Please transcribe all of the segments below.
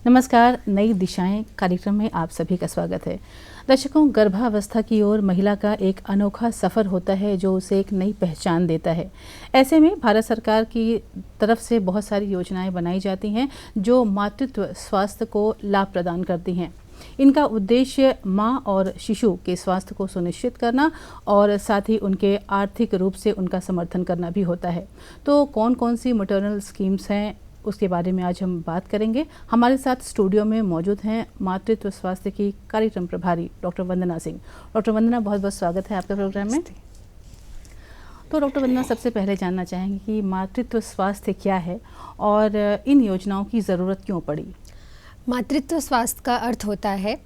नमस्कार, नई दिशाएं कार्यक्रम में आप सभी का स्वागत है। दर्शकों, गर्भावस्था की ओर महिला का एक अनोखा सफ़र होता है जो उसे एक नई पहचान देता है। ऐसे में भारत सरकार की तरफ से बहुत सारी योजनाएं बनाई जाती हैं जो मातृत्व स्वास्थ्य को लाभ प्रदान करती हैं। इनका उद्देश्य माँ और शिशु के स्वास्थ्य को सुनिश्चित करना और साथ ही उनके आर्थिक रूप से उनका समर्थन करना भी होता है। तो कौन कौन सी मैटरनल स्कीम्स हैं, उसके बारे में आज हम बात करेंगे। हमारे साथ स्टूडियो में मौजूद हैं मातृत्व स्वास्थ्य की कार्यक्रम प्रभारी डॉक्टर वंदना सिंह। डॉक्टर वंदना, बहुत बहुत स्वागत है आपके प्रोग्राम में। तो डॉक्टर वंदना, सबसे पहले जानना चाहेंगे कि मातृत्व स्वास्थ्य क्या है और इन योजनाओं की ज़रूरत क्यों पड़ी? मातृत्व स्वास्थ्य का अर्थ होता है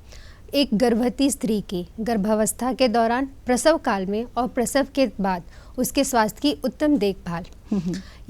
एक गर्भवती स्त्री की गर्भावस्था के दौरान, प्रसव काल में और प्रसव के बाद उसके स्वास्थ्य की उत्तम देखभाल।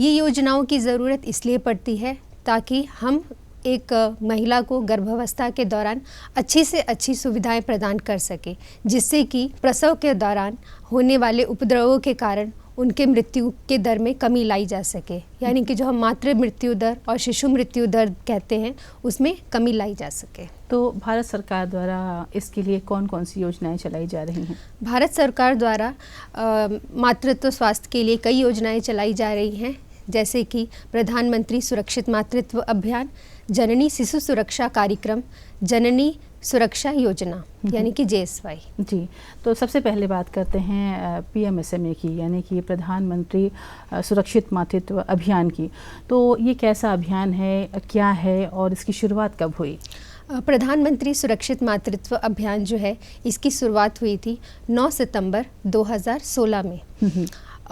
ये योजनाओं की ज़रूरत इसलिए पड़ती है ताकि हम एक महिला को गर्भावस्था के दौरान अच्छी से अच्छी सुविधाएं प्रदान कर सके, जिससे कि प्रसव के दौरान होने वाले उपद्रवों के कारण उनके मृत्यु के दर में कमी लाई जा सके। यानी कि जो हम मातृ मृत्यु दर और शिशु मृत्यु दर कहते हैं, उसमें कमी लाई जा सके। तो भारत सरकार द्वारा इसके लिए कौन कौन सी योजनाएं चलाई जा रही हैं? भारत सरकार द्वारा मातृत्व स्वास्थ्य के लिए कई योजनाएं चलाई जा रही हैं, जैसे कि प्रधानमंत्री सुरक्षित मातृत्व अभियान, जननी शिशु सुरक्षा कार्यक्रम, जननी सुरक्षा योजना यानी कि JSY। जी, तो सबसे पहले बात करते हैं PMSMA की, यानी कि प्रधानमंत्री सुरक्षित मातृत्व अभियान की। तो ये कैसा अभियान है, क्या है और इसकी शुरुआत कब हुई? प्रधानमंत्री सुरक्षित मातृत्व अभियान जो है, इसकी शुरुआत हुई थी 9 सितंबर 2016 में।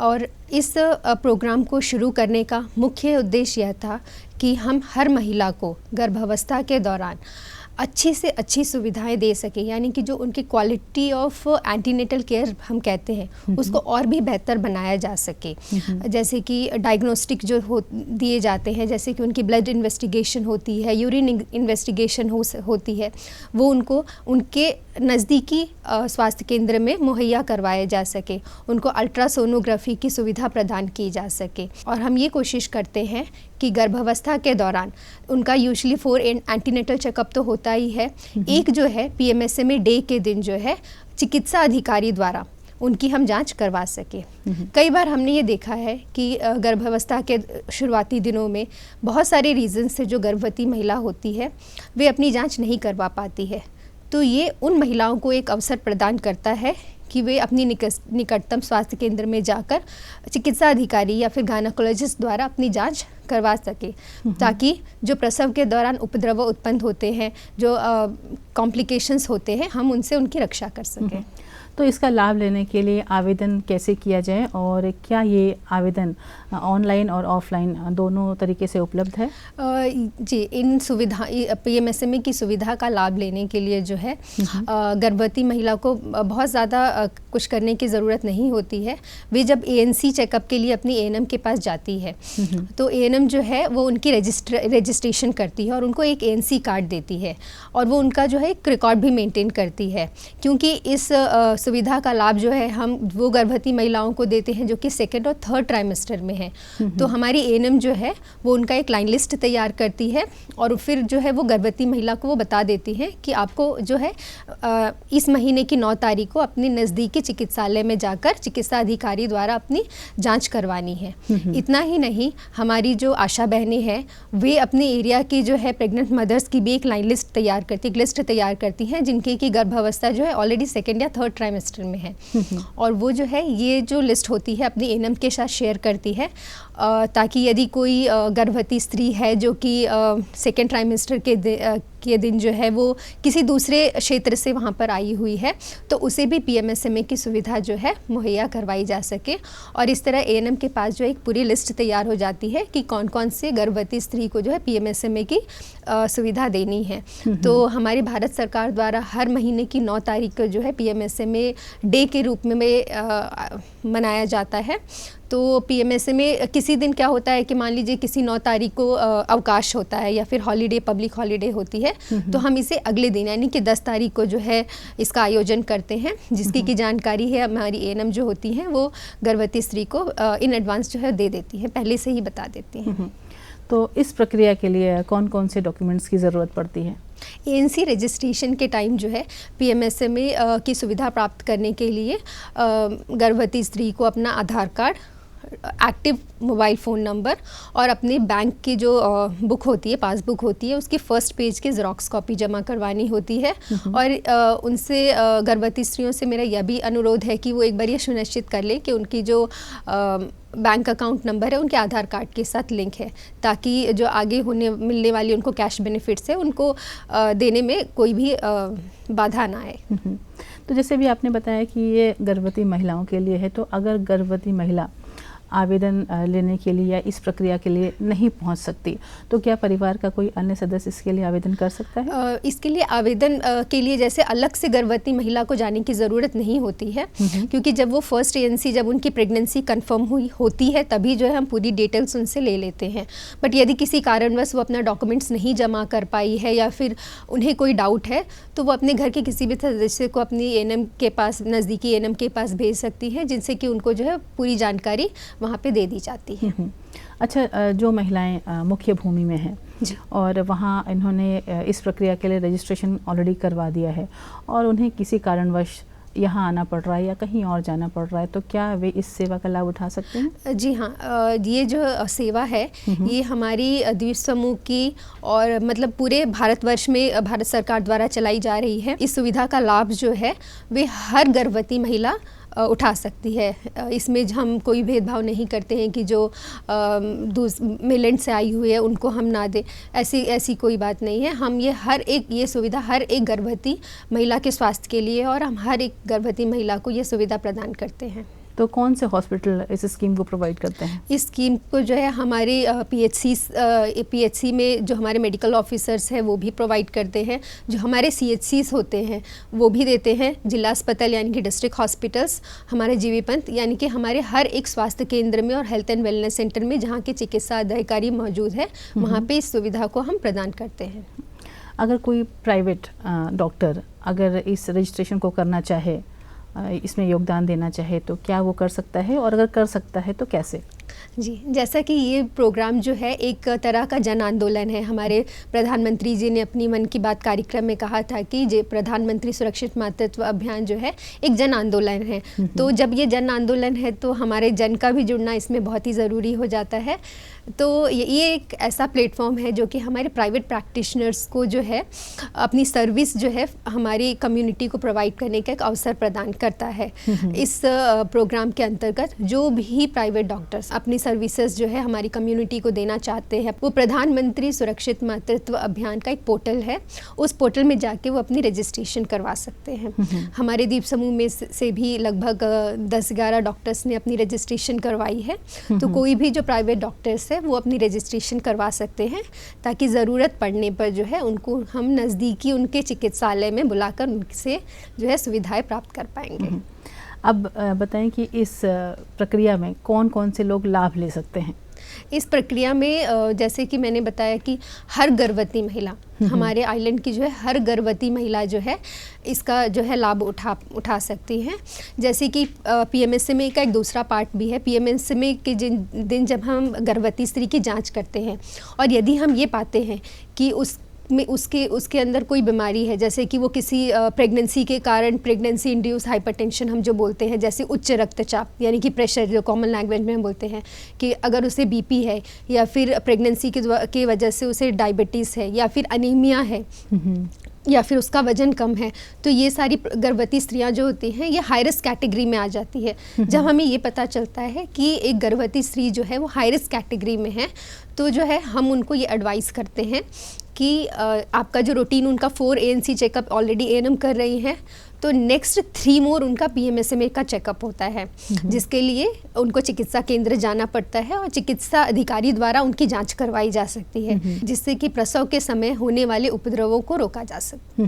और इस प्रोग्राम को शुरू करने का मुख्य उद्देश्य यह था कि हम हर महिला को गर्भावस्था के दौरान अच्छी से अच्छी सुविधाएं दे सके, यानी कि जो उनकी क्वालिटी ऑफ एंटीनेटल केयर हम कहते हैं, उसको और भी बेहतर बनाया जा सके। जैसे कि डायग्नोस्टिक जो दिए जाते हैं, जैसे कि उनकी ब्लड इन्वेस्टिगेशन होती है, यूरिन इन्वेस्टिगेशन होती है, वो उनको उनके नज़दीकी स्वास्थ्य केंद्र में मुहैया करवाए जा सके, उनको अल्ट्रासोनोग्राफी की सुविधा प्रदान की जा सके। और हम ये कोशिश करते हैं कि गर्भावस्था के दौरान उनका यूजुअली 4 एंटीनेटल चेकअप तो होता ही है। एक जो है PMSMA डे के दिन जो है चिकित्सा अधिकारी द्वारा उनकी हम जांच करवा सके। कई बार हमने ये देखा है कि गर्भावस्था के शुरुआती दिनों में बहुत सारे रीज़न से जो गर्भवती महिला होती है, वे अपनी जांच नहीं करवा पाती है। तो ये उन महिलाओं को एक अवसर प्रदान करता है कि वे अपनी निकटतम स्वास्थ्य केंद्र में जाकर चिकित्सा अधिकारी या फिर गायनेकोलॉजिस्ट द्वारा अपनी जांच करवा सके, ताकि जो प्रसव के दौरान उपद्रव उत्पन्न होते हैं, जो कॉम्प्लिकेशंस होते हैं, हम उनसे उनकी रक्षा कर सकें। तो इसका लाभ लेने के लिए आवेदन कैसे किया जाए और क्या ये आवेदन ऑनलाइन और ऑफलाइन दोनों तरीके से उपलब्ध है? जी, इन सुविधा PMSMA की सुविधा का लाभ लेने के लिए जो है गर्भवती महिला को बहुत ज़्यादा कुछ करने की ज़रूरत नहीं होती है। वे जब ANC चेकअप के लिए अपनी ANM के पास जाती है, तो ANM जो है वो उनकी रजिस्ट्रेशन करती है और उनको एक ANC कार्ड देती है, और वो उनका जो है एक रिकॉर्ड भी मेंटेन करती है। क्योंकि इस सुविधा का लाभ जो है हम वो गर्भवती महिलाओं को देते हैं जो कि 2nd और 3rd ट्राइमेस्टर में है। तो हमारी ANM जो है वो उनका एक लाइन लिस्ट तैयार करती है और फिर जो है वो गर्भवती महिला को वो बता देती है कि आपको जो है इस महीने की 9 तारीख को अपने नज़दीकी चिकित्सालय में जाकर चिकित्सा अधिकारी द्वारा अपनी जांच करवानी है। इतना ही नहीं, हमारी जो आशा बहनें हैं वे अपने एरिया की जो है प्रेग्नेंट मदर्स की भी एक लाइन लिस्ट तैयार करती, एक लिस्ट तैयार करती हैं जिनकी की गर्भावस्था जो है ऑलरेडी 2nd या 3rd ट्राइमेस्टर में है। और वो जो है ये जो लिस्ट होती है अपनी ANM के साथ शेयर करती है, ताकि यदि कोई गर्भवती स्त्री है जो कि 2nd ट्राइमेस्टर के दिन जो है वो किसी दूसरे क्षेत्र से वहाँ पर आई हुई है, तो उसे भी PMSMA की सुविधा जो है मुहैया करवाई जा सके। और इस तरह ANM के पास जो एक पूरी लिस्ट तैयार हो जाती है कि कौन कौन से गर्भवती स्त्री को जो है PMSMA की सुविधा देनी है। तो हमारी भारत सरकार द्वारा हर महीने की 9 तारीख को जो है PMSMA डे के रूप में मनाया जाता है। तो PMSMA किसी दिन क्या होता है कि मान लीजिए किसी 9 तारीख को अवकाश होता है या फिर हॉलीडे, पब्लिक हॉलीडे होती है, तो हम इसे अगले दिन यानी कि 10 तारीख को जो है इसका आयोजन करते हैं, जिसकी की जानकारी है हमारी ANM जो होती हैं वो गर्भवती स्त्री को इन एडवांस जो है दे देती है, पहले से ही बता देती हैं। तो इस प्रक्रिया के लिए कौन कौन से डॉक्यूमेंट्स की ज़रूरत पड़ती है? ANC रजिस्ट्रेशन के टाइम जो है PMSME की सुविधा प्राप्त करने के लिए गर्भवती स्त्री को अपना Aadhaar card, active mobile phone number और अपने बैंक की जो बुक होती है, पासबुक होती है, उसकी फर्स्ट पेज की ज़ेरॉक्स कॉपी जमा करवानी होती है। और उनसे गर्भवती स्त्रियों से मेरा यह भी अनुरोध है कि वो एक बार ये सुनिश्चित कर लें कि उनकी जो बैंक अकाउंट नंबर है उनके आधार कार्ड के साथ लिंक है, ताकि जो आगे मिलने वाली उनको कैश बेनिफिट्स है उनको देने में कोई भी बाधा ना आए। तो जैसे भी आपने बताया कि ये गर्भवती महिलाओं के लिए है, तो अगर गर्भवती महिला आवेदन लेने के लिए या इस प्रक्रिया के लिए नहीं पहुंच सकती, तो क्या परिवार का कोई अन्य सदस्य इसके लिए आवेदन कर सकता है? इसके लिए आवेदन के लिए जैसे अलग से गर्भवती महिला को जाने की ज़रूरत नहीं होती है, क्योंकि जब वो फर्स्ट ANC जब उनकी प्रेगनेंसी कंफर्म होती है तभी जो है हम पूरी डिटेल्स उनसे ले लेते हैं। बट यदि किसी कारणवश वो अपना डॉक्यूमेंट्स नहीं जमा कर पाई है या फिर उन्हें कोई डाउट है, तो वो अपने घर के किसी भी सदस्य को अपनी ANM के पास, नज़दीकी ANM के पास भेज सकती है, जिनसे कि उनको जो है पूरी जानकारी वहाँ पे दे दी जाती है। अच्छा, जो महिलाएं मुख्य भूमि में हैं और वहाँ इन्होंने इस प्रक्रिया के लिए रजिस्ट्रेशन ऑलरेडी करवा दिया है और उन्हें किसी कारणवश यहाँ आना पड़ रहा है या कहीं और जाना पड़ रहा है, तो क्या वे इस सेवा का लाभ उठा सकते हैं? जी हाँ, ये जो सेवा है ये हमारी द्वीप समूह की और मतलब पूरे भारतवर्ष में भारत सरकार द्वारा चलाई जा रही है। इस सुविधा का लाभ जो है वे हर गर्भवती महिला उठा सकती है। इसमें हम कोई भेदभाव नहीं करते हैं कि जो मिलेंट से आई हुई है उनको हम ना दें, ऐसी कोई बात नहीं है। हम ये सुविधा हर एक गर्भवती महिला के स्वास्थ्य के लिए और हम हर एक गर्भवती महिला को ये सुविधा प्रदान करते हैं। तो कौन से हॉस्पिटल इस स्कीम को प्रोवाइड करते हैं? इस स्कीम को जो है हमारे PHC में जो हमारे मेडिकल ऑफिसर्स हैं वो भी प्रोवाइड करते हैं, जो हमारे CHCs होते हैं वो भी देते हैं, जिला अस्पताल यानी कि डिस्ट्रिक्ट हॉस्पिटल्स, हमारे जीवी पंथ यानी कि हमारे हर एक स्वास्थ्य केंद्र में और हेल्थ एंड वेलनेस सेंटर में जहाँ के चिकित्सा अधिकारी मौजूद है वहाँ पे इस सुविधा को हम प्रदान करते हैं। अगर कोई प्राइवेट डॉक्टर अगर इस रजिस्ट्रेशन को करना चाहे, इसमें योगदान देना चाहे, तो क्या वो कर सकता है और अगर कर सकता है तो कैसे? जी, जैसा कि ये प्रोग्राम जो है एक तरह का जन आंदोलन है। हमारे प्रधानमंत्री जी ने अपनी मन की बात कार्यक्रम में कहा था कि प्रधानमंत्री सुरक्षित मातृत्व अभियान जो है एक जन आंदोलन है। तो जब ये जन आंदोलन है तो हमारे जन का भी जुड़ना इसमें बहुत ही ज़रूरी हो जाता है। तो ये एक ऐसा प्लेटफॉर्म है जो कि हमारे प्राइवेट प्रैक्टिशनर्स को जो है अपनी सर्विस जो है हमारी कम्युनिटी को प्रोवाइड करने का एक अवसर प्रदान करता है। इस प्रोग्राम के अंतर्गत जो भी प्राइवेट डॉक्टर्स अपनी सर्विसेज जो है हमारी कम्युनिटी को देना चाहते हैं, वो प्रधानमंत्री सुरक्षित मातृत्व अभियान का एक पोर्टल है, उस पोर्टल में जाके वो अपनी रजिस्ट्रेशन करवा सकते हैं। हमारे द्वीप समूह में से भी लगभग 10-11 डॉक्टर्स ने अपनी रजिस्ट्रेशन करवाई है। तो कोई भी जो प्राइवेट डॉक्टर्स है वो अपनी रजिस्ट्रेशन करवा सकते हैं, ताकि ज़रूरत पड़ने पर जो है उनको हम नज़दीकी उनके चिकित्सालय में बुलाकर उनसे जो है सुविधाएं प्राप्त कर पाएंगे। अब बताएं कि इस प्रक्रिया में कौन कौन से लोग लाभ ले सकते हैं? इस प्रक्रिया में जैसे कि मैंने बताया कि हर गर्भवती महिला, हमारे आइलैंड की जो है हर गर्भवती महिला जो है इसका जो है लाभ उठा सकती हैं। जैसे कि PMSME का एक दूसरा पार्ट भी है। PMSME के जिन दिन जब हम गर्भवती स्त्री की जांच करते हैं और यदि हम ये पाते हैं कि उसके अंदर कोई बीमारी है, जैसे कि वो किसी प्रेगनेंसी के कारण प्रेगनेंसी इंड्यूस हाइपरटेंशन हम जो बोलते हैं, जैसे उच्च रक्तचाप यानी कि प्रेशर, जो कॉमन लैंग्वेज में हम बोलते हैं कि अगर उसे BP है या फिर प्रेगनेंसी के वजह से उसे डायबिटीज़ है या फिर अनीमिया है या फिर उसका वजन कम है, तो ये सारी गर्भवती स्त्रियां जो होती हैं ये हाई रिस्क कैटेगरी में आ जाती है। जब हमें ये पता चलता है कि एक गर्भवती स्त्री जो है वो हाई रिस्क कैटेगरी में है, तो जो है हम उनको ये एडवाइस करते हैं कि आपका जो रूटीन उनका 4 ANC चेकअप ऑलरेडी ANM कर रही हैं, तो नेक्स्ट 3 मोर उनका PMSME का चेकअप होता है, जिसके लिए उनको चिकित्सा केंद्र जाना पड़ता है और चिकित्सा अधिकारी द्वारा उनकी जांच करवाई जा सकती है, जिससे कि प्रसव के समय होने वाले उपद्रवों को रोका जा सके।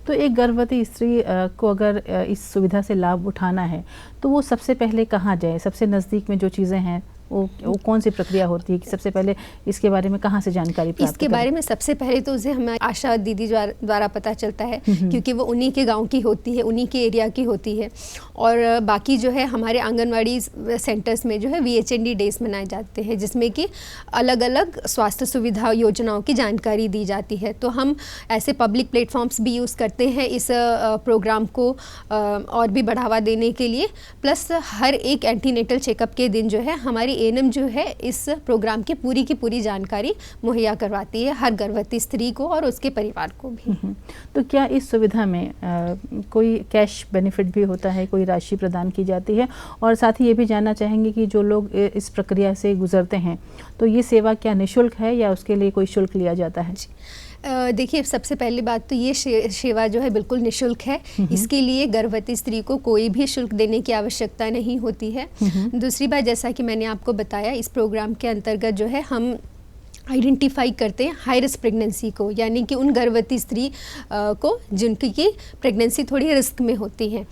तो एक गर्भवती स्त्री को अगर इस सुविधा से लाभ उठाना है तो वो सबसे पहले कहाँ जाए? सबसे नज़दीक में जो चीज़ें हैं वो कौन सी प्रक्रिया होती है कि सबसे पहले इसके बारे में कहाँ से जानकारी प्राप्त इसके बारे में सबसे पहले तो उसे हमें आशा दीदी द्वारा पता चलता है, क्योंकि वो उन्हीं के गांव की होती है, उन्हीं के एरिया की होती है। और बाकी जो है हमारे आंगनवाड़ी सेंटर्स में जो है VHND डेज मनाए जाते हैं, जिसमें कि अलग अलग स्वास्थ्य सुविधा योजनाओं की जानकारी दी जाती है। तो हम ऐसे पब्लिक प्लेटफॉर्म्स भी यूज़ करते हैं इस प्रोग्राम को और भी बढ़ावा देने के लिए। प्लस हर एक एंटीनेटल चेकअप के दिन जो है हमारी ANM जो है इस प्रोग्राम की पूरी जानकारी मुहैया करवाती है हर गर्भवती स्त्री को और उसके परिवार को भी। तो क्या इस सुविधा में कोई कैश बेनिफिट भी होता है, कोई राशि प्रदान की जाती है? और साथ ही ये भी जानना चाहेंगे कि जो लोग इस प्रक्रिया से गुजरते हैं तो ये सेवा क्या निःशुल्क है या उसके लिए कोई शुल्क लिया जाता है? देखिए, सबसे पहली बात तो ये सेवा जो है बिल्कुल निःशुल्क है। इसके लिए गर्भवती स्त्री को कोई भी शुल्क देने की आवश्यकता नहीं होती है। दूसरी बात, जैसा कि मैंने आपको बताया, इस प्रोग्राम के अंतर्गत जो है हम आइडेंटिफाई करते हैं हाई रिस्क प्रेगनेंसी को, यानी कि उन गर्भवती स्त्री को जिनकी की प्रेगनेंसी थोड़ी रिस्क में होती है।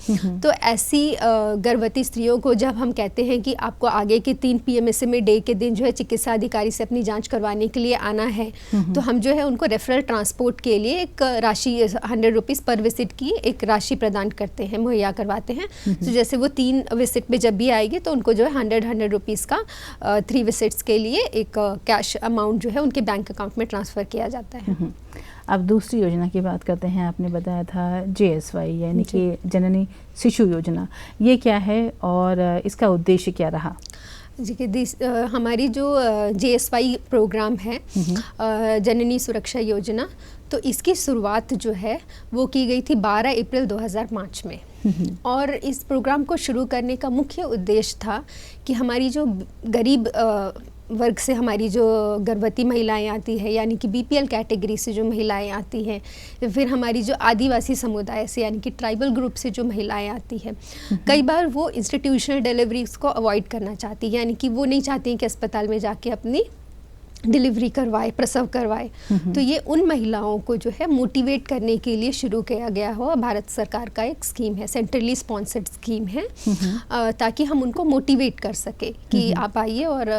तो ऐसी गर्भवती स्त्रियों को जब हम कहते हैं कि आपको आगे के 3 PMSMA डे के दिन जो है चिकित्सा अधिकारी से अपनी जांच करवाने के लिए आना है, तो हम जो है उनको रेफरल ट्रांसपोर्ट के लिए एक राशि 100 रुपीज़ पर विजिट की एक राशि प्रदान करते हैं, मुहैया करवाते हैं। तो जैसे वो 3 विजिट में जब भी आएगी तो उनको जो है 100 रुपीज़ का 3 विजिट्स के लिए एक कैश अमाउंट जो है उनके बैंक अकाउंट में ट्रांसफ़र किया जाता है। अब दूसरी योजना की बात करते हैं। आपने बताया था JSY यानी कि जननी शिशु योजना, ये क्या है और इसका उद्देश्य क्या रहा? जी कि हमारी जो JSY प्रोग्राम है, जननी सुरक्षा योजना, तो इसकी शुरुआत जो है वो की गई थी 12 अप्रैल 2005 में। और इस प्रोग्राम को शुरू करने का मुख्य उद्देश्य था कि हमारी जो गरीब वर्ग से हमारी जो गर्भवती महिलाएं आती है, यानी कि BPL कैटेगरी से जो महिलाएं आती हैं, फिर हमारी जो आदिवासी समुदाय से यानी कि ट्राइबल ग्रुप से जो महिलाएं आती हैं, कई बार वो इंस्टीट्यूशनल डिलीवरीज को अवॉइड करना चाहती हैं, यानी कि वो नहीं चाहती हैं कि अस्पताल में जाके अपनी डिलीवरी करवाए, प्रसव करवाए। तो ये उन महिलाओं को जो है मोटिवेट करने के लिए शुरू किया गया हो, भारत सरकार का एक स्कीम है, सेंट्रली स्पॉन्सर्ड स्कीम है, ताकि हम उनको मोटिवेट कर सके कि आप आइए और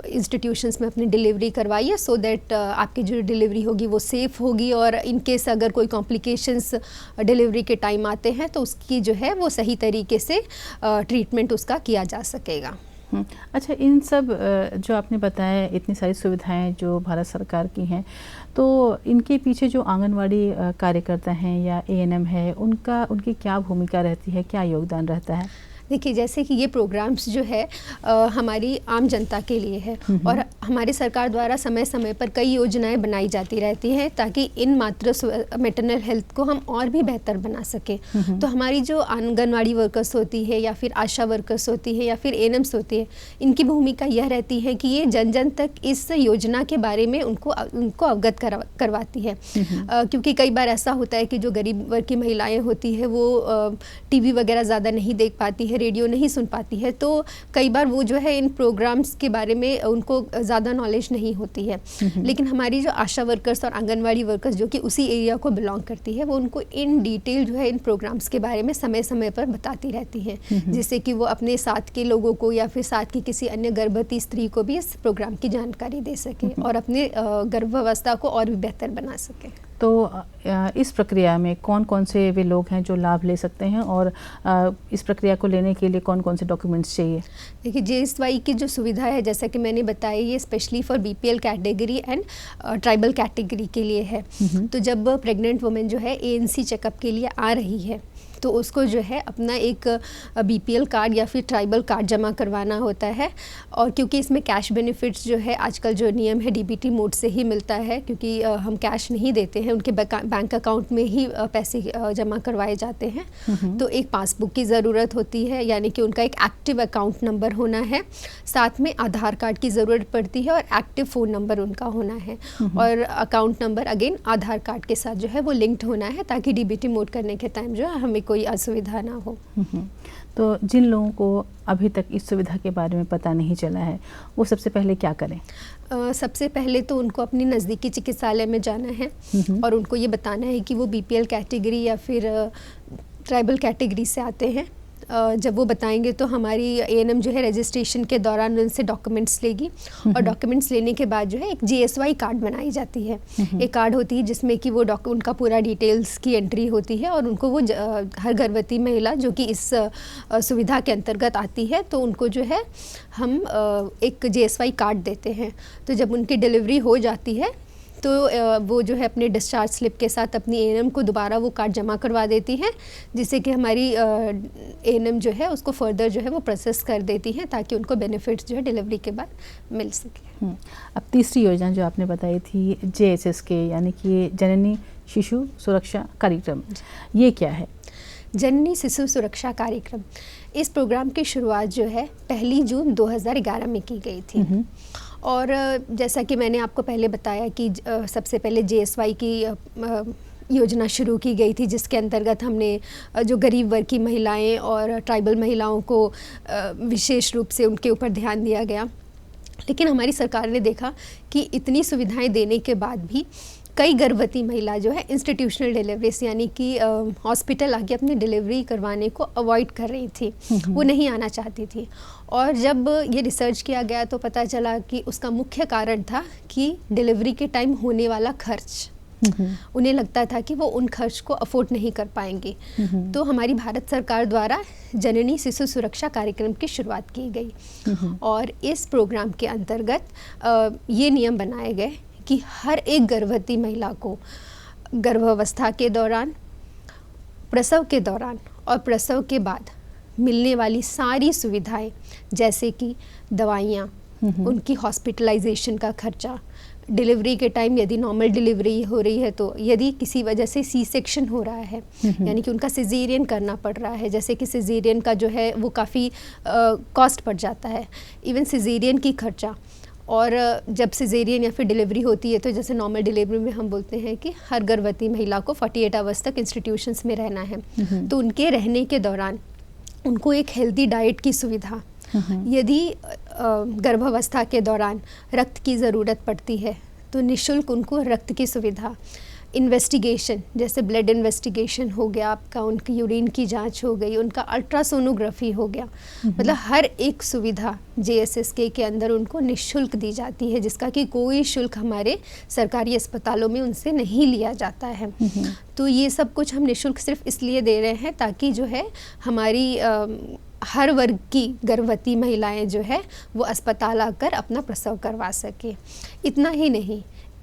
इंस्टीट्यूशंस में अपनी डिलीवरी करवाइए, सो दैट आपकी जो डिलीवरी होगी वो सेफ़ होगी, और इन केस अगर कोई कॉम्प्लिकेशंस डिलीवरी के टाइम आते हैं तो उसकी जो है वो सही तरीके से ट्रीटमेंट उसका किया जा सकेगा। अच्छा, इन सब जो आपने बताया, इतनी सारी सुविधाएं जो भारत सरकार की हैं, तो इनके पीछे जो आंगनवाड़ी कार्यकर्ता हैं या ANM है, उनकी क्या भूमिका रहती है, क्या योगदान रहता है? देखिए, जैसे कि ये प्रोग्राम्स जो है हमारी आम जनता के लिए है, और हमारी सरकार द्वारा समय समय पर कई योजनाएं बनाई जाती रहती हैं ताकि इन मैटरनल हेल्थ को हम और भी बेहतर बना सकें। तो हमारी जो आंगनवाड़ी वर्कर्स होती है या फिर आशा वर्कर्स होती है या फिर ANMs होती है, इनकी भूमिका यह रहती है कि ये जन जन तक इस योजना के बारे में उनको अवगत करवाती है। क्योंकि कई बार ऐसा होता है कि जो गरीब वर्ग की महिलाएँ होती है वो TV वगैरह ज़्यादा नहीं देख पाती है, रेडियो नहीं सुन पाती है, तो कई बार वो जो है इन प्रोग्राम्स के बारे में उनको ज़्यादा नॉलेज नहीं होती है। लेकिन हमारी जो आशा वर्कर्स और आंगनवाड़ी वर्कर्स जो कि उसी एरिया को बिलोंग करती है, वो उनको इन डिटेल जो है इन प्रोग्राम्स के बारे में समय समय पर बताती रहती हैं, जिससे कि वो अपने साथ के लोगों को या फिर साथ की किसी अन्य गर्भवती स्त्री को भी इस प्रोग्राम की जानकारी दे सके और अपने गर्भावस्था को और भी बेहतर बना सके। तो इस प्रक्रिया में कौन कौन से वे लोग हैं जो लाभ ले सकते हैं, और इस प्रक्रिया को लेने के लिए कौन कौन से डॉक्यूमेंट्स चाहिए? देखिए, JSY की जो सुविधा है, जैसा कि मैंने बताया, ये specially for BPL category and tribal category के लिए है। तो जब प्रेग्नेंट वुमेन जो है ANC चेकअप के लिए आ रही है, तो उसको जो है अपना एक BPL कार्ड या फिर ट्राइबल कार्ड जमा करवाना होता है। और क्योंकि इसमें कैश बेनिफिट्स जो है आजकल जो नियम है DBT मोड से ही मिलता है, क्योंकि हम कैश नहीं देते हैं, उनके बैंक अकाउंट में ही पैसे जमा करवाए जाते हैं। तो एक पासबुक की ज़रूरत होती है, यानी कि उनका एक एक्टिव अकाउंट नंबर होना है, साथ में आधार कार्ड की ज़रूरत पड़ती है और एक्टिव फ़ोन नंबर उनका होना है, और अकाउंट नंबर अगेन आधार कार्ड के साथ जो है वो लिंक्ड होना है, ताकि DBT मोड करने के टाइम जो है हमें कोई असुविधा ना हो। तो जिन लोगों को अभी तक इस सुविधा के बारे में पता नहीं चला है, वो सबसे पहले क्या करें? सबसे पहले तो उनको अपनी नज़दीकी चिकित्सालय में जाना है और उनको ये बताना है कि वो BPL कैटेगरी या फिर ट्राइबल कैटेगरी से आते हैं। जब वो बताएंगे तो हमारी ANM जो है रजिस्ट्रेशन के दौरान उनसे डॉक्यूमेंट्स लेगी और डॉक्यूमेंट्स लेने के बाद जो है एक GSY कार्ड बनाई जाती है। एक कार्ड होती है जिसमें कि वो उनका पूरा डिटेल्स की एंट्री होती है और उनको वो हर गर्भवती महिला जो कि इस सुविधा के अंतर्गत आती है तो उनको जो है हम एक GSY कार्ड देते हैं। तो जब उनकी डिलीवरी हो जाती है तो वो जो है अपने डिस्चार्ज स्लिप के साथ अपनी ANM को दोबारा वो कार्ड जमा करवा देती है, जिससे कि हमारी ANM जो है उसको फर्दर जो है वो प्रोसेस कर देती है ताकि उनको बेनिफिट्स जो है डिलीवरी के बाद मिल सके। अब तीसरी योजना जो आपने बताई थी JSSK यानी कि जननी शिशु सुरक्षा कार्यक्रम, ये क्या है? जननी शिशु सुरक्षा कार्यक्रम, इस प्रोग्राम की शुरुआत जो है 1 जून 2011 में की गई थी। और जैसा कि मैंने आपको पहले बताया कि सबसे पहले JSY की योजना शुरू की गई थी, जिसके अंतर्गत हमने जो गरीब वर्ग की महिलाएं और ट्राइबल महिलाओं को विशेष रूप से उनके ऊपर ध्यान दिया गया। लेकिन हमारी सरकार ने देखा कि इतनी सुविधाएं देने के बाद भी कई गर्भवती महिला जो है इंस्टीट्यूशनल डिलीवरीज यानी कि हॉस्पिटल आके अपनी डिलीवरी करवाने को अवॉइड कर रही थी, वो नहीं आना चाहती थी। और जब ये रिसर्च किया गया तो पता चला कि उसका मुख्य कारण था कि डिलीवरी के टाइम होने वाला खर्च। उन्हें लगता था कि वो उन खर्च को अफोर्ड नहीं कर पाएंगे। तो हमारी भारत सरकार द्वारा जननी शिशु सुरक्षा कार्यक्रम की शुरुआत की गई और इस प्रोग्राम के अंतर्गत ये नियम बनाए गए कि हर एक गर्भवती महिला को गर्भावस्था के दौरान, प्रसव के दौरान और प्रसव के बाद मिलने वाली सारी सुविधाएं जैसे कि दवाइयाँ, उनकी हॉस्पिटलाइजेशन का खर्चा, डिलीवरी के टाइम यदि नॉर्मल डिलीवरी हो रही है तो यदि किसी वजह से C-सेक्शन हो रहा है यानी कि उनका सिजेरियन करना पड़ रहा है, जैसे कि सिजेरियन का जो है वो काफ़ी कॉस्ट पड़ जाता है, इवन सिजेरियन की खर्चा। और जब सिजेरियन या फिर डिलीवरी होती है तो जैसे नॉर्मल डिलीवरी में हम बोलते हैं कि हर गर्भवती महिला को 48 आवर्स तक इंस्टीट्यूशंस में रहना है, तो उनके रहने के दौरान उनको एक हेल्दी डाइट की सुविधा, यदि गर्भावस्था के दौरान रक्त की ज़रूरत पड़ती है तो निःशुल्क उनको रक्त की सुविधा, इन्वेस्टिगेशन जैसे ब्लड इन्वेस्टिगेशन हो गया आपका, उनकी यूरिन की जांच हो गई, उनका अल्ट्रासोनोग्राफी हो गया, मतलब हर एक सुविधा JSSK के अंदर उनको निःशुल्क दी जाती है, जिसका कि कोई शुल्क हमारे सरकारी अस्पतालों में उनसे नहीं लिया जाता है। तो ये सब कुछ हम निःशुल्क सिर्फ इसलिए दे रहे हैं ताकि जो है हमारी हर वर्ग की गर्भवती महिलाएं जो है वो अस्पताल आकर अपना प्रसव करवा सके। इतना ही नहीं,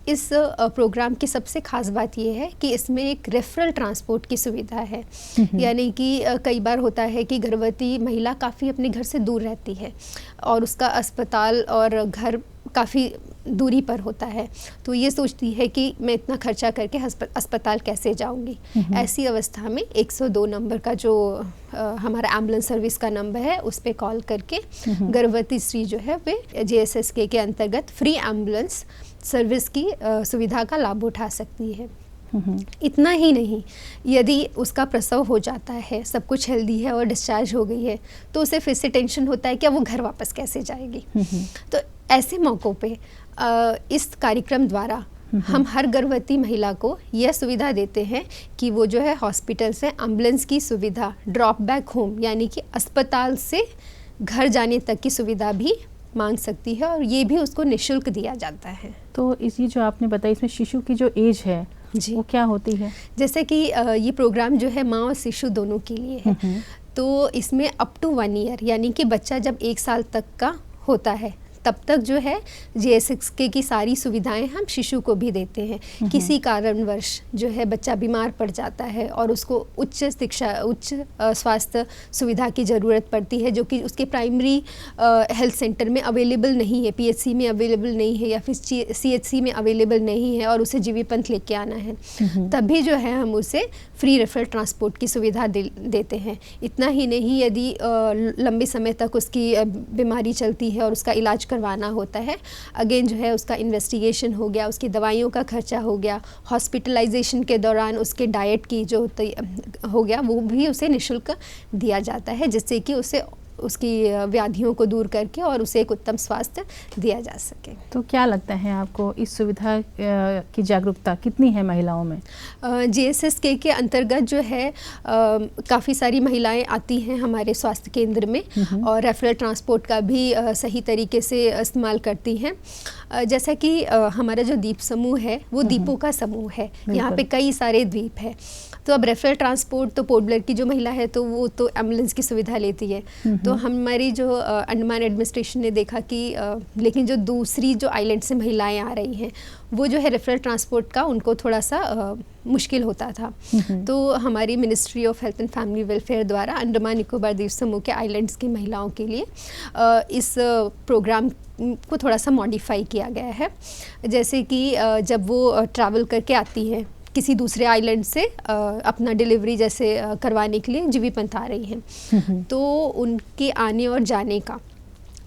इस प्रोग्राम की सबसे ख़ास बात यह है कि इसमें एक रेफरल ट्रांसपोर्ट की सुविधा है। यानी कि कई बार होता है कि गर्भवती महिला काफ़ी अपने घर से दूर रहती है और उसका अस्पताल और घर काफ़ी दूरी पर होता है, तो ये सोचती है कि मैं इतना खर्चा करके अस्पताल कैसे जाऊंगी। ऐसी अवस्था में 102 नंबर का जो हमारा एम्बुलेंस सर्विस का नंबर है उस पर कॉल करके गर्भवती स्त्री जो है वे JSSK के अंतर्गत फ्री एम्बुलेंस सर्विस की सुविधा का लाभ उठा सकती है। इतना ही नहीं, यदि उसका प्रसव हो जाता है, सब कुछ हेल्दी है और डिस्चार्ज हो गई है, तो उसे फिर से टेंशन होता है कि अब वो घर वापस कैसे जाएगी। तो ऐसे मौक़ों पे इस कार्यक्रम द्वारा हम हर गर्भवती महिला को यह सुविधा देते हैं कि वो जो है हॉस्पिटल से एम्बुलेंस की सुविधा, ड्रॉप बैक होम यानी कि अस्पताल से घर जाने तक की सुविधा भी मांग सकती है और ये भी उसको निःशुल्क दिया जाता है। तो इसी जो आपने बताया इसमें शिशु की जो एज है जी, वो क्या होती है? जैसे कि ये प्रोग्राम जो है माँ और शिशु दोनों के लिए है, तो इसमें अप टू 1 ईयर यानी कि बच्चा जब 1 साल तक का होता है तब तक जो है JSSK की सारी सुविधाएं हम शिशु को भी देते हैं। किसी कारणवश जो है बच्चा बीमार पड़ जाता है और उसको उच्च स्वास्थ्य सुविधा की ज़रूरत पड़ती है जो कि उसके प्राइमरी हेल्थ सेंटर में अवेलेबल नहीं है, PHC में अवेलेबल नहीं है या फिर CHC में अवेलेबल नहीं है और उसे जीवी पंथ लेके आना है, तभी जो है हम उसे फ्री रेफरल ट्रांसपोर्ट की सुविधा देते हैं। इतना ही नहीं, यदि लंबे समय तक उसकी बीमारी चलती है और उसका इलाज करवाना होता है, अगेन जो है उसका इन्वेस्टिगेशन हो गया, उसकी दवाइयों का खर्चा हो गया, हॉस्पिटलाइजेशन के दौरान उसके डाइट की जो हो गया वो भी उसे निःशुल्क दिया जाता है, जिससे कि उसे उसकी व्याधियों को दूर करके और उसे एक उत्तम स्वास्थ्य दिया जा सके। तो क्या लगता है आपको, इस सुविधा की जागरूकता कितनी है महिलाओं में? GSSK के अंतर्गत जो है काफ़ी सारी महिलाएं आती हैं हमारे स्वास्थ्य केंद्र में और रेफरल ट्रांसपोर्ट का भी सही तरीके से इस्तेमाल करती हैं। जैसा कि हमारा जो द्वीप समूह है वो द्वीपों का समूह है, यहाँ पे कई सारे द्वीप हैं। तो अब रेफरल ट्रांसपोर्ट तो पोर्ट ब्लेयर की जो महिला है तो वो तो एम्बुलेंस की सुविधा लेती है। तो हमारी जो अंडमान एडमिनिस्ट्रेशन ने देखा कि लेकिन जो दूसरी जो आइलैंड से महिलाएं आ रही हैं वो जो है रेफरल ट्रांसपोर्ट का उनको थोड़ा सा मुश्किल होता था। तो हमारी ministry of health and family welfare द्वारा अंडमान निकोबार द्वीप समूह के आइलैंड्स की महिलाओं के लिए इस प्रोग्राम को थोड़ा सा मॉडिफाई किया गया है। जैसे कि जब वो ट्रैवल करके आती हैं किसी दूसरे आइलैंड से अपना डिलीवरी जैसे करवाने के लिए जीबीपंथ आ रही हैं, तो उनके आने और जाने का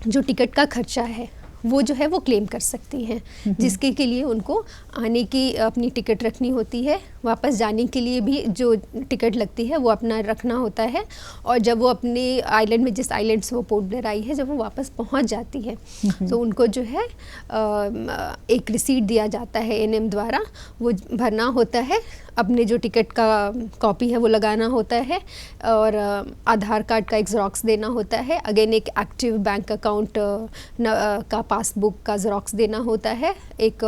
जो टिकट का खर्चा है वो जो है वो क्लेम कर सकती हैं, जिसके के लिए उनको आने की अपनी टिकट रखनी होती है, वापस जाने के लिए भी जो टिकट लगती है वो अपना रखना होता है। और जब वो अपने आइलैंड में, जिस आइलैंड से वो पोर्ट ब्लेयर आई है, जब वो वापस पहुंच जाती है तो उनको जो है एक रिसीट दिया जाता है ANM द्वारा, वो भरना होता है, अपने जो टिकट का कॉपी है वो लगाना होता है और आधार कार्ड का एक ज़ेरॉक्स देना होता है। अगेन एक एक्टिव बैंक अकाउंट का पासबुक का ज़ेरॉक्स देना होता है। एक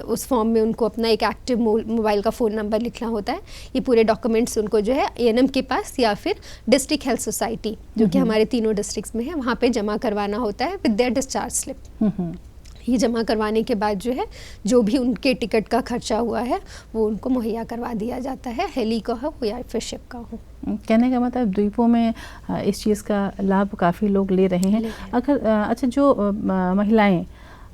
उस फॉर्म में उनको अपना एक एक्टिव मोबाइल का फ़ोन नंबर लिखना होता है। ये पूरे डॉक्यूमेंट्स उनको जो है ANM के पास या फिर डिस्ट्रिक्ट हेल्थ सोसाइटी जो कि हमारे तीनों डिस्ट्रिक्ट्स में है वहाँ पे जमा करवाना होता है विद देयर डिस्चार्ज स्लिप। ये जमा करवाने के बाद जो है जो भी उनके टिकट का खर्चा हुआ है वो उनको मुहैया करवा दिया जाता है, हेली का हो या फिर शिप का हो। कहने का मतलब द्वीपों में इस चीज़ का लाभ काफ़ी लोग ले रहे हैं। अगर अच्छा, जो महिलाएं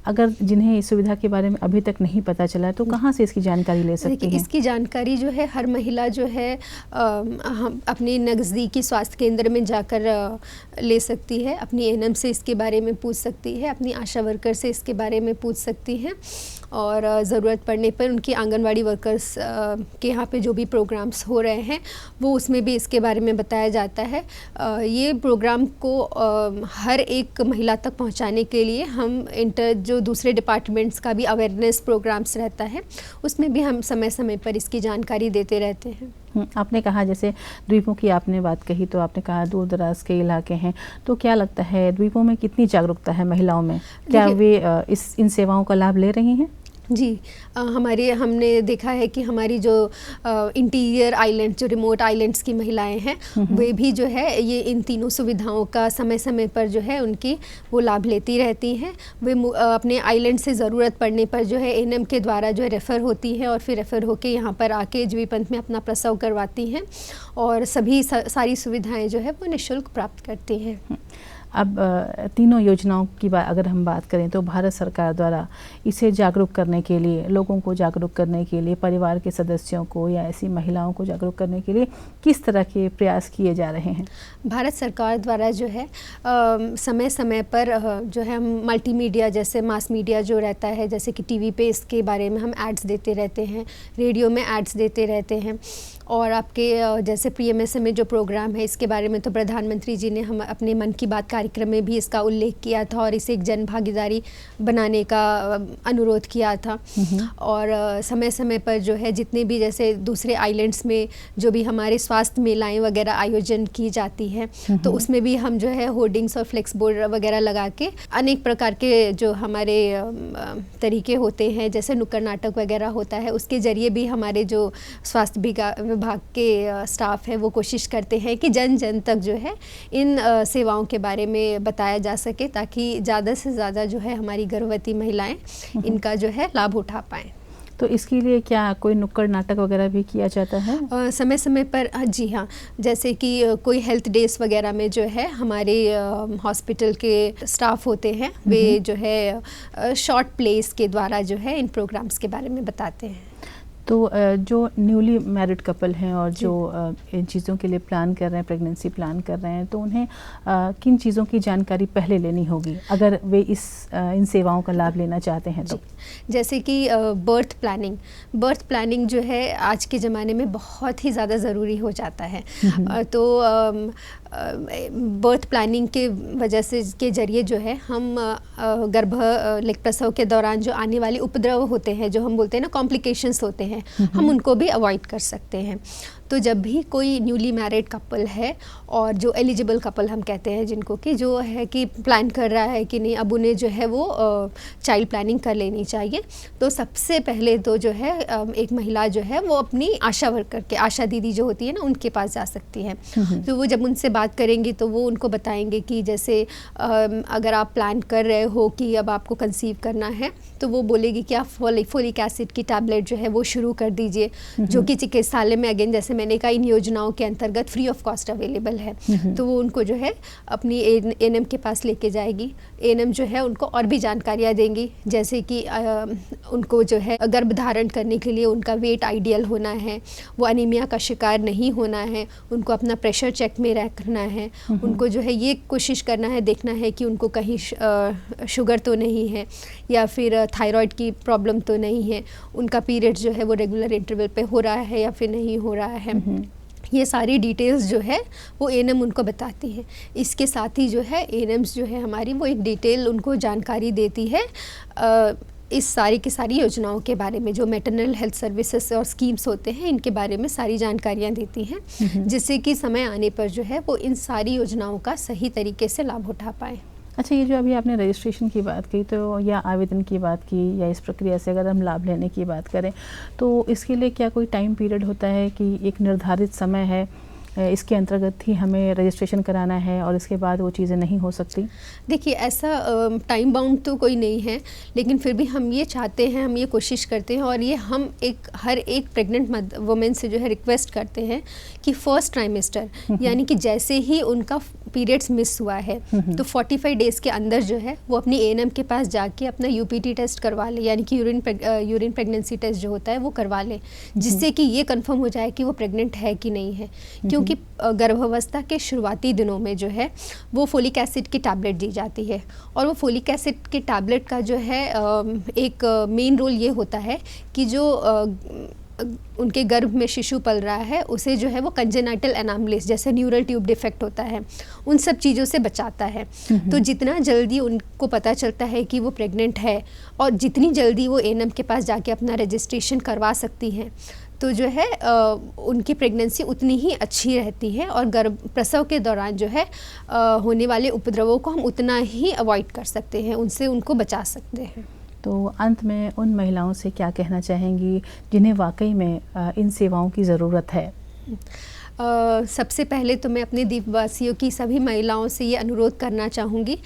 अगर जिन्हें इस सुविधा के बारे में अभी तक नहीं पता चला तो कहाँ से इसकी जानकारी ले सकती हैं? इसकी जानकारी जो है हर महिला जो है हम अपने नज़दीकी स्वास्थ्य केंद्र में जाकर ले सकती है। अपनी ANM से इसके बारे में पूछ सकती है, अपनी आशा वर्कर से इसके बारे में पूछ सकती हैं और ज़रूरत पड़ने पर उनकी आंगनवाड़ी वर्कर्स के यहाँ पे जो भी प्रोग्राम्स हो रहे हैं वो उसमें भी इसके बारे में बताया जाता है। ये प्रोग्राम को हर एक महिला तक पहुँचाने के लिए हम जो दूसरे डिपार्टमेंट्स का भी अवेयरनेस प्रोग्राम्स रहता है उसमें भी हम समय समय पर इसकी जानकारी देते रहते हैं। आपने कहा जैसे द्वीपों की आपने बात कही तो आपने कहा दूर दराज के इलाके हैं, तो क्या लगता है द्वीपों में कितनी जागरूकता है महिलाओं में? क्या वे इन सेवाओं का लाभ ले रही हैं? जी, हमने देखा है कि हमारी जो इंटीरियर आइलैंड, जो रिमोट आइलैंड्स की महिलाएं हैं वे भी जो है ये इन तीनों सुविधाओं का समय समय पर जो है उनकी वो लाभ लेती रहती हैं। वे अपने आइलैंड से ज़रूरत पड़ने पर जो है ANM के द्वारा जो है रेफ़र होती हैं और फिर रेफ़र होके यहाँ पर आके जीबीपंथ में अपना प्रसव करवाती हैं और सभी सारी सुविधाएँ जो है वो निःशुल्क प्राप्त करती हैं। अब तीनों योजनाओं की अगर हम बात करें तो भारत सरकार द्वारा इसे जागरूक करने के लिए, लोगों को जागरूक करने के लिए, परिवार के सदस्यों को या ऐसी महिलाओं को जागरूक करने के लिए किस तरह के प्रयास किए जा रहे हैं? भारत सरकार द्वारा जो है समय समय पर जो है हम मल्टीमीडिया, जैसे मास मीडिया जो रहता है, जैसे कि TV पे इसके बारे में हम एड्स देते रहते हैं, रेडियो में एड्स देते रहते हैं और आपके जैसे PMSM में जो प्रोग्राम है इसके बारे में तो प्रधानमंत्री जी ने हम अपने मन की बात कार्यक्रम में भी इसका उल्लेख किया था और इसे एक जन भागीदारी बनाने का अनुरोध किया था। और समय समय पर जो है जितने भी जैसे दूसरे आइलैंड्स में जो भी हमारे स्वास्थ्य मेलाएं वगैरह आयोजन की जाती हैं तो उसमें भी हम जो है होर्डिंग्स और फ्लेक्स बोर्ड वगैरह लगा के अनेक प्रकार के जो हमारे तरीके होते हैं, जैसे नुक्कड़ नाटक वगैरह होता है, उसके ज़रिए भी हमारे जो स्वास्थ्य विभाग के स्टाफ है वो कोशिश करते हैं कि जन जन तक जो है इन सेवाओं के बारे में बताया जा सके ताकि ज़्यादा से ज़्यादा जो है हमारी गर्भवती महिलाएं इनका जो है लाभ उठा पाएँ। तो इसके लिए क्या कोई नुक्कड़ नाटक वगैरह भी किया जाता है? समय समय पर जी हाँ, जैसे कि कोई हेल्थ डेज वगैरह में जो है हमारे हॉस्पिटल के स्टाफ होते हैं वे जो है शॉर्ट प्लेस के द्वारा जो है इन प्रोग्राम्स के बारे में बताते हैं। तो जो न्यूली मैरिड कपल हैं और जो इन चीज़ों के लिए प्लान कर रहे हैं, प्रेगनेंसी प्लान कर रहे हैं, तो उन्हें किन चीज़ों की जानकारी पहले लेनी होगी अगर वे इन सेवाओं का लाभ लेना चाहते हैं तो? जैसे कि बर्थ प्लानिंग जो है आज के ज़माने में बहुत ही ज़्यादा ज़रूरी हो जाता है। तो बर्थ प्लानिंग के वजह से के जरिए जो है हम प्रसव के दौरान जो आने वाले उपद्रव होते हैं, जो हम बोलते हैं ना कॉम्प्लिकेशंस होते हैं, हम उनको भी अवॉइड कर सकते हैं। तो जब भी कोई न्यूली मैरिड कपल है और जो एलिजिबल कपल हम कहते हैं जिनको कि जो है कि प्लान कर रहा है कि नहीं, अब उन्हें जो है वो चाइल्ड प्लानिंग कर लेनी चाहिए। तो सबसे पहले तो जो है एक महिला जो है वो अपनी आशा वर्कर के, आशा दीदी जो होती है ना, उनके पास जा सकती है। तो वो जब उनसे बात करेंगी तो वो उनको बताएंगे कि जैसे अगर आप प्लान कर रहे हो कि अब आपको कंसीव करना है, तो वो बोलेगी कि आप फोलिक एसिड की टैबलेट जो है वो शुरू कर दीजिए, जो कि चिकित्सालय में अगेन जैसे मैंने कहा इन योजनाओं के अंतर्गत फ्री ऑफ कॉस्ट अवेलेबल है। तो वो उनको जो है अपनी एएनएम के पास लेके जाएगी। एएनएम जो है उनको और भी जानकारियाँ देंगी, जैसे कि उनको जो है गर्भ धारण करने के लिए उनका वेट आइडियल होना है, वो अनीमिया का शिकार नहीं होना है, उनको अपना प्रेशर चेक में रखना है, उनको जो है ये कोशिश करना है, देखना है कि उनको कहीं शुगर तो नहीं है या फिर थायराइड की प्रॉब्लम तो नहीं है, उनका पीरियड जो है वो रेगुलर इंटरवल पे हो रहा है या फिर नहीं हो रहा है। ये सारी डिटेल्स जो है वो एएनएम उनको बताती है। इसके साथ ही जो है एएनएम्स जो है हमारी वो एक डिटेल उनको जानकारी देती है इस सारी की सारी योजनाओं के बारे में, जो मैटरनल हेल्थ सर्विसेज और स्कीम्स होते हैं इनके बारे में सारी जानकारियाँ देती हैं, जिससे कि समय आने पर जो है वो इन सारी योजनाओं का सही तरीके से लाभ उठा पाए। अच्छा, ये जो अभी आपने रजिस्ट्रेशन की बात की तो या आवेदन की बात की या इस प्रक्रिया से अगर हम लाभ लेने की बात करें तो इसके लिए क्या कोई टाइम पीरियड होता है कि एक निर्धारित समय है, इसके अंतर्गत ही हमें रजिस्ट्रेशन कराना है और इसके बाद वो चीज़ें नहीं हो सकती? देखिए, ऐसा टाइम बाउंड तो कोई नहीं है, लेकिन फिर भी हम ये चाहते हैं, हम ये कोशिश करते हैं और ये हम हर एक प्रेग्नेंट वुमेन से जो है रिक्वेस्ट करते हैं कि फर्स्ट ट्राइमेस्टर यानी कि जैसे ही उनका पीरियड्स मिस हुआ है तो 45 डेज़ के अंदर जो है वो अपनी एएनएम के पास जाके अपना यूपीटी टेस्ट करवा ले, यानी कि यूरिन प्रेगनेंसी टेस्ट जो होता है वो करवा ले, जिससे कि ये कंफर्म हो जाए कि वो प्रेग्नेंट है कि नहीं है। क्योंकि गर्भावस्था के शुरुआती दिनों में जो है वो फोलिक एसिड की टैबलेट दी जाती है और वो फोलिक एसिड की टैबलेट का जो है एक मेन रोल ये होता है कि जो उनके गर्भ में शिशु पल रहा है उसे जो है वो कंजेनाइटल एनामलिस जैसे न्यूरल ट्यूब डिफेक्ट होता है, उन सब चीज़ों से बचाता है। तो जितना जल्दी उनको पता चलता है कि वो प्रेग्नेंट है और जितनी जल्दी वो एएनएम के पास जाके अपना रजिस्ट्रेशन करवा सकती हैं तो जो है उनकी प्रेगनेंसी उतनी ही अच्छी रहती है और प्रसव के दौरान जो है होने वाले उपद्रवों को हम उतना ही अवॉइड कर सकते हैं, उनसे उनको बचा सकते हैं। तो अंत में उन महिलाओं से क्या कहना चाहेंगी जिन्हें वाकई में इन सेवाओं की ज़रूरत है? सबसे पहले तो मैं अपने द्वीपवासियों की सभी महिलाओं से ये अनुरोध करना चाहूँगी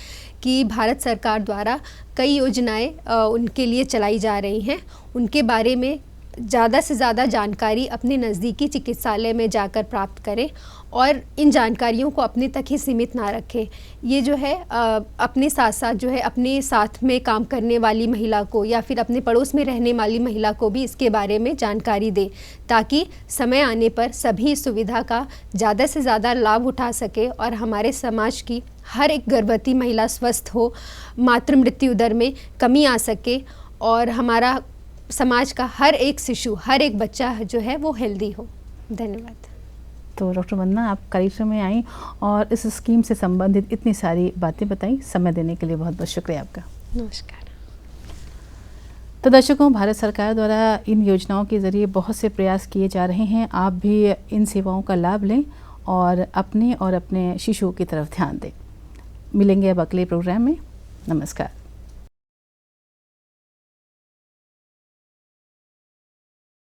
कि भारत सरकार द्वारा कई योजनाएं उनके लिए चलाई जा रही हैं, उनके बारे में ज़्यादा से ज़्यादा जानकारी अपने नज़दीकी चिकित्सालय में जाकर प्राप्त करें और इन जानकारियों को अपने तक ही सीमित ना रखें। ये जो है अपने साथ साथ जो है अपने साथ में काम करने वाली महिला को या फिर अपने पड़ोस में रहने वाली महिला को भी इसके बारे में जानकारी दें, ताकि समय आने पर सभी सुविधा का ज़्यादा से ज़्यादा लाभ उठा सके और हमारे समाज की हर एक गर्भवती महिला स्वस्थ हो, मातृ मृत्यु दर में कमी आ सके और हमारा समाज का हर एक शिशु, हर एक बच्चा जो है वो हेल्दी हो। धन्यवाद। तो डॉक्टर वंदना, आप कार्यक्रम में आई और इस स्कीम से संबंधित इतनी सारी बातें बताई, समय देने के लिए बहुत बहुत शुक्रिया आपका। नमस्कार। तो दर्शकों, भारत सरकार द्वारा इन योजनाओं के ज़रिए बहुत से प्रयास किए जा रहे हैं। आप भी इन सेवाओं का लाभ लें और अपने शिशु की तरफ ध्यान दें। मिलेंगे अब अगले प्रोग्राम में। नमस्कार।